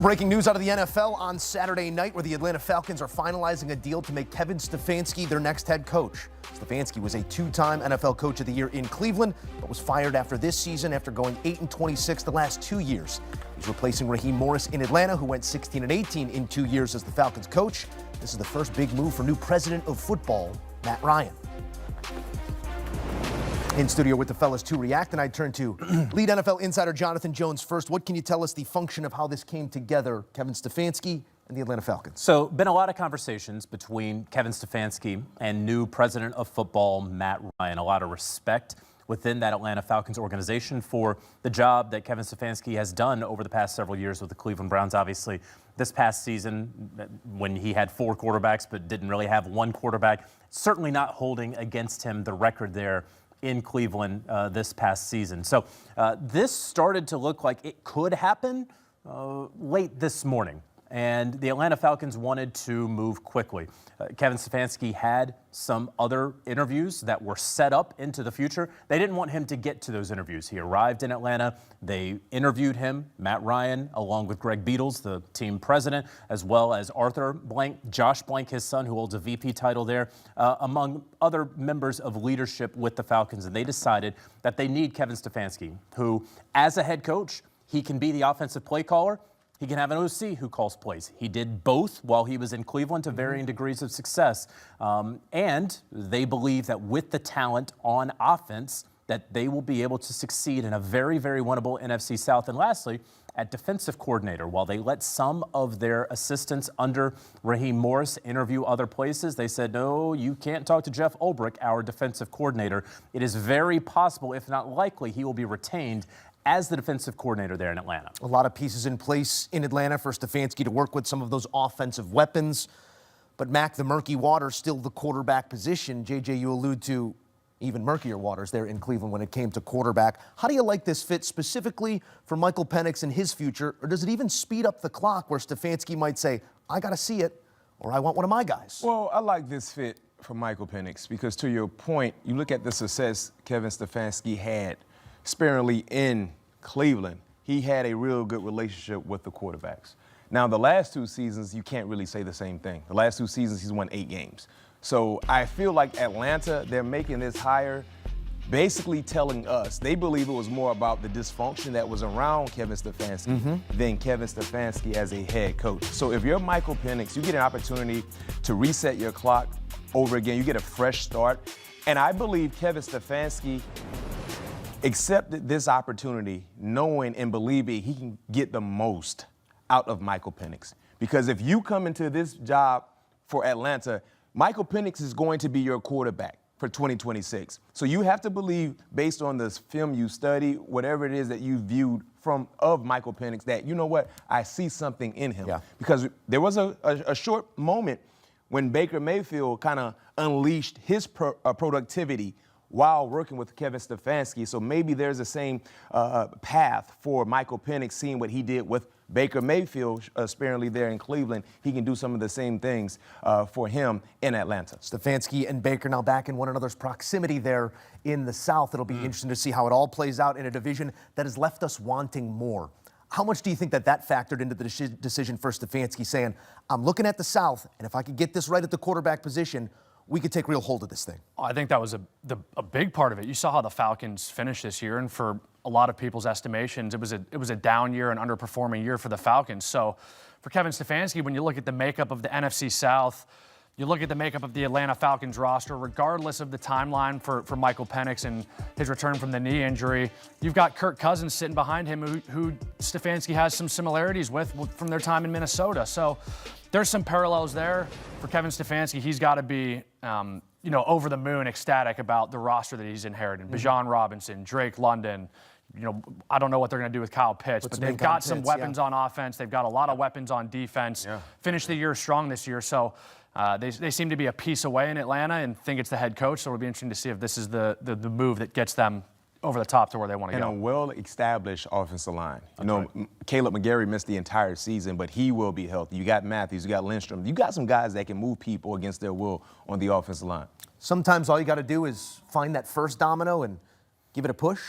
Breaking news out of the NFL on Saturday night, where the Atlanta Falcons are finalizing a deal to make Kevin Stefanski their next head coach. Stefanski was a two-time NFL Coach of the Year in Cleveland, but was fired after this season after going 8-26 the last 2 years. He's replacing Raheem Morris in Atlanta, who went 16-18 in 2 years as the Falcons coach. This is the first big move for new president of football, Matt Ryan. In studio with the fellas to react, and I turn to lead NFL insider Jonathan Jones first. What can you tell us the function of how this came together, Kevin Stefanski and the Atlanta Falcons? So, been a lot of conversations between Kevin Stefanski and new president of football, Matt Ryan. A lot of respect within that Atlanta Falcons organization for the job that Kevin Stefanski has done over the past several years with the Cleveland Browns. Obviously, this past season, when he had 4 quarterbacks but didn't really have one quarterback, certainly not holding against him the record there in Cleveland this past season. So this started to look like it could happen late this morning, and the Atlanta Falcons wanted to move quickly. Kevin Stefanski had some other interviews that were set up into the future. They didn't want him to get to those interviews. He arrived in Atlanta. They interviewed him, Matt Ryan, along with Greg Beatles, the team president, as well as Arthur Blank, Josh Blank, his son, who holds a VP title there, among other members of leadership with the Falcons. And they decided that they need Kevin Stefanski, who, as a head coach, he can be the offensive play caller. He can have an OC who calls plays. He did both while he was in Cleveland to varying degrees of success. And they believe that with the talent on offense, that they will be able to succeed in a very, very winnable NFC South. And lastly, at defensive coordinator, while they let some of their assistants under Raheem Morris interview other places, they said, no, you can't talk to Jeff Ulbrich, our defensive coordinator. It is very possible, if not likely, he will be retained as the defensive coordinator there in Atlanta. A lot of pieces in place in Atlanta for Stefanski to work with some of those offensive weapons. But Mac, the murky water, still the quarterback position. JJ, you allude to even murkier waters there in Cleveland when it came to quarterback. How do you like this fit specifically for Michael Penix and his future? Or does it even speed up the clock where Stefanski might say, I got to see it, or I want one of my guys? Well, I like this fit for Michael Penix because, to your point, you look at the success Kevin Stefanski had sparingly in Cleveland. He had a real good relationship with the quarterbacks. Now, the last 2 seasons, you can't really say the same thing. The last 2 seasons, he's won 8 games. So I feel like Atlanta, they're making this hire basically telling us they believe it was more about the dysfunction that was around Kevin Stefanski than Kevin Stefanski as a head coach. So if you're Michael Penix, you get an opportunity to reset your clock over again. You get a fresh start. And I believe Kevin Stefanski accepted this opportunity knowing and believing he can get the most out of Michael Penix. Because if you come into this job for Atlanta, Michael Penix is going to be your quarterback for 2026. So you have to believe, based on this film you study, whatever it is that you viewed of Michael Penix, that, you know what, I see something in him. Yeah. Because there was a short moment when Baker Mayfield kind of unleashed his productivity while working with Kevin Stefanski. So maybe there's the same path for Michael Penix, seeing what he did with Baker Mayfield sparingly there in Cleveland. He can do some of the same things for him in Atlanta. Stefanski and Baker now back in one another's proximity there in the South. It'll be interesting to see how it all plays out in a division that has left us wanting more. How much do you think that factored into the decision for Stefanski, saying, I'm looking at the South, and if I could get this right at the quarterback position, we could take real hold of this thing? I think that was a big part of it. You saw how the Falcons finished this year, and for a lot of people's estimations, it was a down year, an underperforming year for the Falcons. So for Kevin Stefanski, when you look at the makeup of the NFC South, you look at the makeup of the Atlanta Falcons roster, regardless of the timeline for Michael Penix and his return from the knee injury, you've got Kirk Cousins sitting behind him who Stefanski has some similarities with from their time in Minnesota. So there's some parallels there. For Kevin Stefanski, he's got to be over the moon ecstatic about the roster that he's inherited. Bijan Robinson, Drake London. I don't know what they're going to do with Kyle Pitts, but they've got some weapons on offense. They've got a lot of weapons on defense. Finished the year strong this year. So they seem to be a piece away in Atlanta and think it's the head coach. So it'll be interesting to see if this is the move that gets them over the top to where they want to go. And a well-established offensive line. Caleb McGarry missed the entire season, but he will be healthy. You got Matthews, you got Lindstrom. You got some guys that can move people against their will on the offensive line. Sometimes all you got to do is find that first domino and give it a push.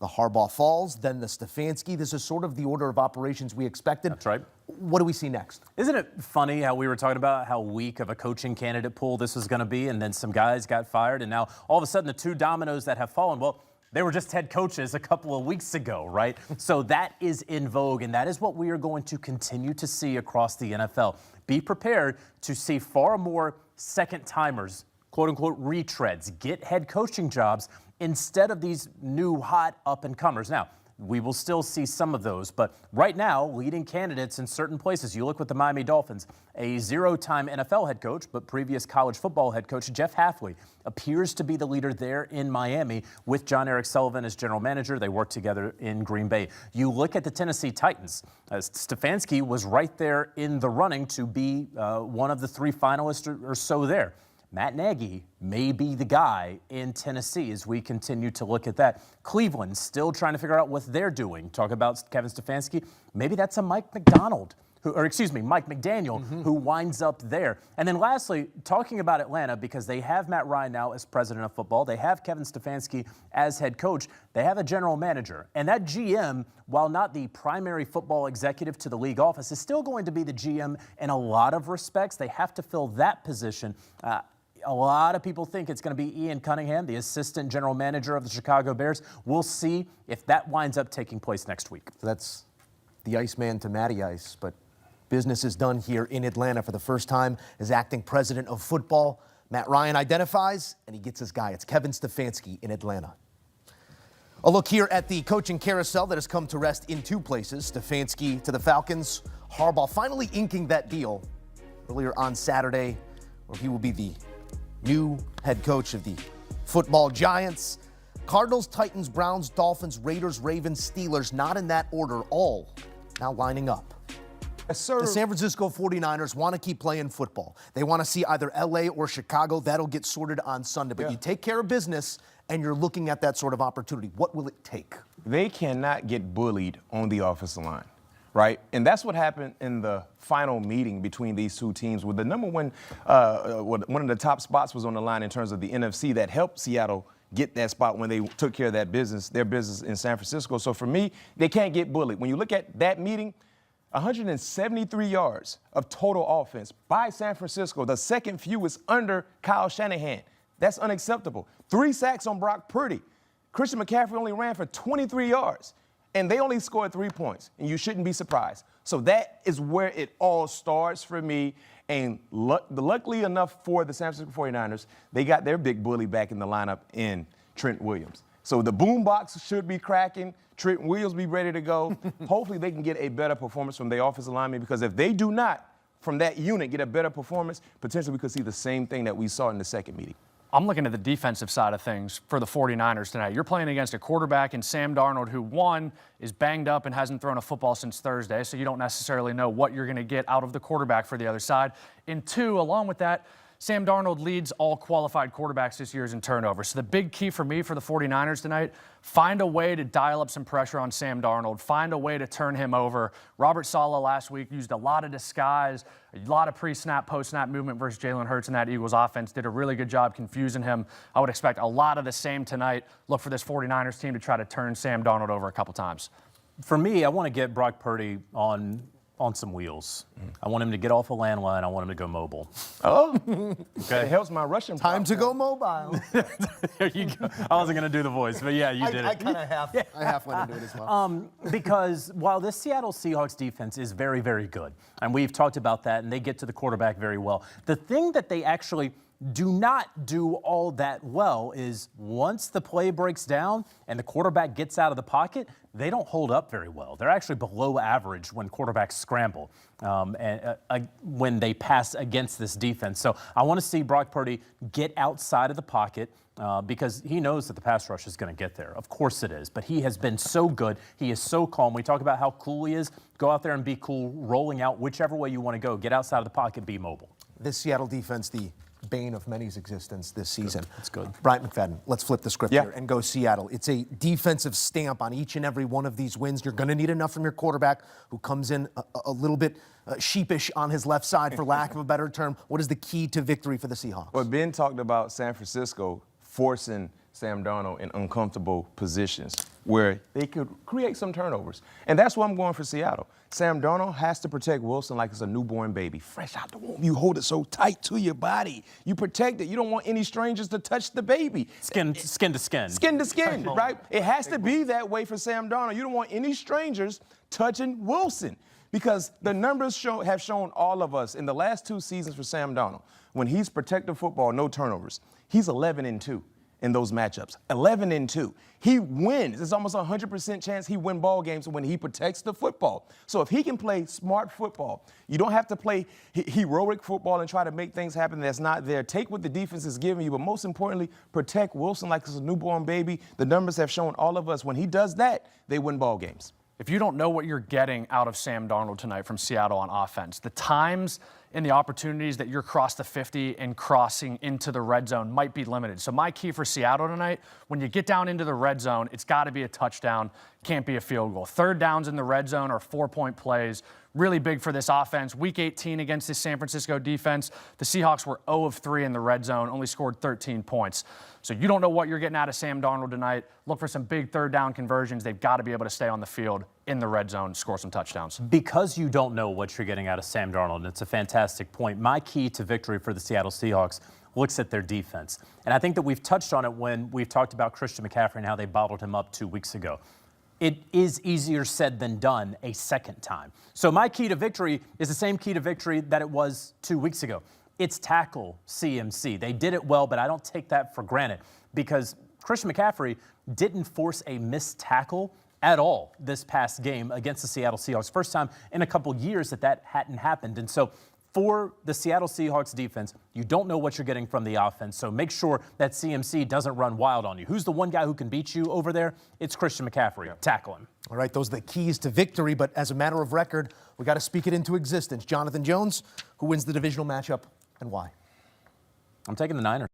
The Harbaugh falls, then the Stefanski. This is sort of the order of operations we expected. That's right. What do we see next? Isn't it funny how we were talking about how weak of a coaching candidate pool this was going to be, and then some guys got fired, and now all of a sudden the two dominoes that have fallen, well, they were just head coaches a couple of weeks ago, right? So that is in vogue, and that is what we are going to continue to see across the NFL. Be prepared to see far more second-timers, quote-unquote retreads, get head coaching jobs instead of these new hot up-and-comers. Now, we will still see some of those, but right now, leading candidates in certain places. You look with the Miami Dolphins, a zero-time NFL head coach, but previous college football head coach Jeff Hafley appears to be the leader there in Miami with John Eric Sullivan as general manager. They work together in Green Bay. You look at the Tennessee Titans. Stefanski was right there in the running to be one of the three finalists or so there. Matt Nagy may be the guy in Tennessee as we continue to look at that. Cleveland still trying to figure out what they're doing. Talk about Kevin Stefanski. Maybe that's a Mike McDaniel, who winds up there. And then lastly, talking about Atlanta, because they have Matt Ryan now as president of football. They have Kevin Stefanski as head coach. They have a general manager. And that GM, while not the primary football executive to the league office, is still going to be the GM in a lot of respects. They have to fill that position. A lot of people think it's going to be Ian Cunningham, the assistant general manager of the Chicago Bears. We'll see if that winds up taking place next week. So that's the Iceman to Matty Ice, but business is done here in Atlanta for the first time as acting president of football. Matt Ryan identifies, and he gets his guy. It's Kevin Stefanski in Atlanta. A look here at the coaching carousel that has come to rest in two places. Stefanski to the Falcons. Harbaugh finally inking that deal earlier on Saturday, where he will be the new head coach of the football Giants. Cardinals, Titans, Browns, Dolphins, Raiders, Ravens, Steelers, not in that order, all now lining up. Yes, sir. The San Francisco 49ers want to keep playing football. They want to see either LA or Chicago. That'll get sorted on Sunday. But you take care of business and you're looking at that sort of opportunity. What will it take? They cannot get bullied on the offensive line, right? And that's what happened in the final meeting between these two teams, with the number one of the top spots was on the line in terms of the NFC that helped Seattle get that spot when they took care of their business in San Francisco. So for me, they can't get bullied. When you look at that meeting, 173 yards of total offense by San Francisco, the second fewest under Kyle Shanahan. That's unacceptable. 3 sacks on Brock Purdy. Christian McCaffrey only ran for 23 yards, and they only scored 3 points, and you shouldn't be surprised. So that is where it all starts for me, and luckily enough for the San Francisco 49ers, they got their big bully back in the lineup in Trent Williams. So the boombox should be cracking. Trent Williams be ready to go. Hopefully they can get a better performance from their offensive linemen, because if they do not, from that unit, get a better performance, potentially we could see the same thing that we saw in the second meeting. I'm looking at the defensive side of things for the 49ers tonight. You're playing against a quarterback in Sam Darnold who, one, is banged up and hasn't thrown a football since Thursday, so you don't necessarily know what you're going to get out of the quarterback for the other side. And two, along with that, Sam Darnold leads all qualified quarterbacks this year in turnovers. So the big key for me for the 49ers tonight, find a way to dial up some pressure on Sam Darnold. Find a way to turn him over. Robert Saleh last week used a lot of disguise, a lot of pre-snap, post-snap movement versus Jalen Hurts in that Eagles offense. Did a really good job confusing him. I would expect a lot of the same tonight. Look for this 49ers team to try to turn Sam Darnold over a couple times. For me, I want to get Brock Purdy on some wheels. I want him to get off a landline. I want him to go mobile. Oh, okay. It helps my rushing. Time to go mobile. There you go. I wasn't going to do the voice, but yeah, you did it. I kind of half went into it as well. Because while this Seattle Seahawks defense is very, very good, and we've talked about that, and they get to the quarterback very well, the thing that they actually do not do all that well is once the play breaks down and the quarterback gets out of the pocket, they don't hold up very well. They're actually below average when quarterbacks scramble when they pass against this defense. So I want to see Brock Purdy get outside of the pocket because he knows that the pass rush is going to get there. Of course it is, but he has been so good. He is so calm. We talk about how cool he is. Go out there and be cool, rolling out whichever way you want to go. Get outside of the pocket, be mobile. This Seattle defense, the bane of many's existence this season. That's good. Bryant McFadden, let's flip the script here and go Seattle. It's a defensive stamp on each and every one of these wins. You're going to need enough from your quarterback, who comes in a little bit sheepish on his left side, for lack of a better term. What is the key to victory for the Seahawks? Well, Ben talked about San Francisco forcing Sam Darnold in uncomfortable positions. where they could create some turnovers. And that's why I'm going for Seattle. Sam Darnold has to protect Wilson like it's a newborn baby. Fresh out the womb, you hold it so tight to your body. You protect it. You don't want any strangers to touch the baby. Skin to skin. Skin to skin, right? It has to be that way for Sam Darnold. You don't want any strangers touching Wilson because the numbers have shown all of us in the last 2 seasons for Sam Darnold, when he's protecting football, no turnovers, he's 11-2. In those matchups, 11-2. He wins. There's almost a 100% chance he win ball games when he protects the football. So if he can play smart football, you don't have to play heroic football and try to make things happen that's not there. Take what the defense is giving you, but most importantly, protect Wilson like it's a newborn baby. The numbers have shown all of us when he does that, they win ball games. If you don't know what you're getting out of Sam Darnold tonight from Seattle on offense, the times and the opportunities that you're across the 50 and crossing into the red zone might be limited. So my key for Seattle tonight, when you get down into the red zone, it's got to be a touchdown, can't be a field goal. Third downs in the red zone are 4-point plays. Really big for this offense. Week 18 against this San Francisco defense, the Seahawks were 0 of 3 in the red zone, only scored 13 points. So you don't know what you're getting out of Sam Darnold tonight. Look for some big third down conversions. They've got to be able to stay on the field in the red zone, score some touchdowns. Because you don't know what you're getting out of Sam Darnold, and it's a fantastic point. My key to victory for the Seattle Seahawks looks at their defense. And I think that we've touched on it when we've talked about Christian McCaffrey and how they bottled him up 2 weeks ago. It is easier said than done a second time. So my key to victory is the same key to victory that it was 2 weeks ago. It's tackle CMC. They did it well, but I don't take that for granted because Christian McCaffrey didn't force a missed tackle at all this past game against the Seattle Seahawks. First time in a couple years that hadn't happened. And so for the Seattle Seahawks defense, you don't know what you're getting from the offense, so make sure that CMC doesn't run wild on you. Who's the one guy who can beat you over there? It's Christian McCaffrey. Yeah. Tackle him. All right, those are the keys to victory, but as a matter of record, we got to speak it into existence. Jonathan Jones, who wins the divisional matchup and why? I'm taking the Niners.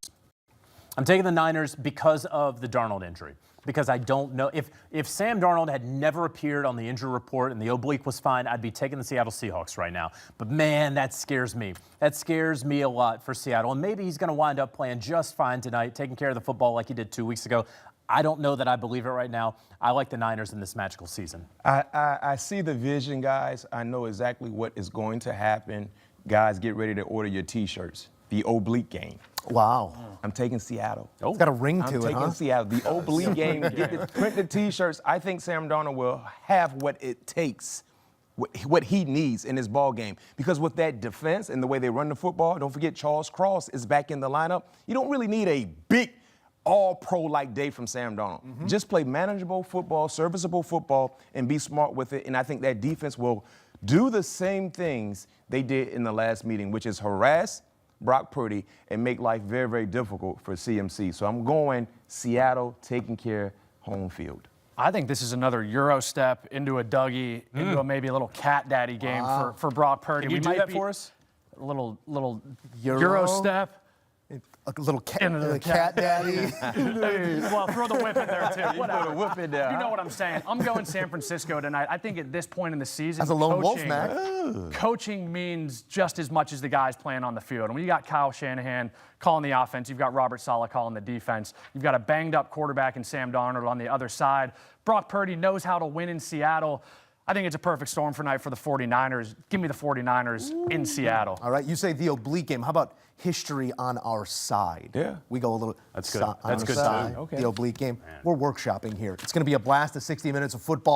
I'm taking the Niners because of the Darnold injury. Because I don't know if Sam Darnold had never appeared on the injury report and the oblique was fine, I'd be taking the Seattle Seahawks right now. But man, that scares me. That scares me a lot for Seattle. And maybe he's going to wind up playing just fine tonight, taking care of the football like he did 2 weeks ago. I don't know that I believe it right now. I like the Niners in this magical season. I see the vision, guys. I know exactly what is going to happen. Guys, get ready to order your T-shirts. The oblique game. Wow. I'm taking Seattle. Oh. It's got a ring to it, I'm taking Seattle. The oblique game. Print the T-shirts. I think Sam Darnold will have what it takes, what he needs in his ball game. Because with that defense and the way they run the football, don't forget Charles Cross is back in the lineup. You don't really need a big all-pro-like day from Sam Darnold. Mm-hmm. Just play manageable football, serviceable football, and be smart with it. And I think that defense will do the same things they did in the last meeting, which is harass Brock Purdy and make life very, very difficult for CMC. So I'm going Seattle taking care home field. I think this is another Euro step into a Dougie, into a maybe a little cat daddy game for Brock Purdy. Can you do that for us? A little Euro step. A little cat daddy. Well, throw the whip in there, too. Whatever. Throw the whip in there. You know what I'm saying. I'm going San Francisco tonight. I think at this point in the season, as a lone wolf, Mac, coaching means just as much as the guys playing on the field. And when you got Kyle Shanahan calling the offense, you've got Robert Saleh calling the defense, you've got a banged-up quarterback in Sam Darnold on the other side. Brock Purdy knows how to win in Seattle. I think it's a perfect storm for night for the 49ers. Give me the 49ers in Seattle. All right, you say the oblique game. How about history on our side? Yeah. We go a little That's good. That's good, too. Okay. The oblique game. Man. We're workshopping here. It's going to be a blast of 60 minutes of football.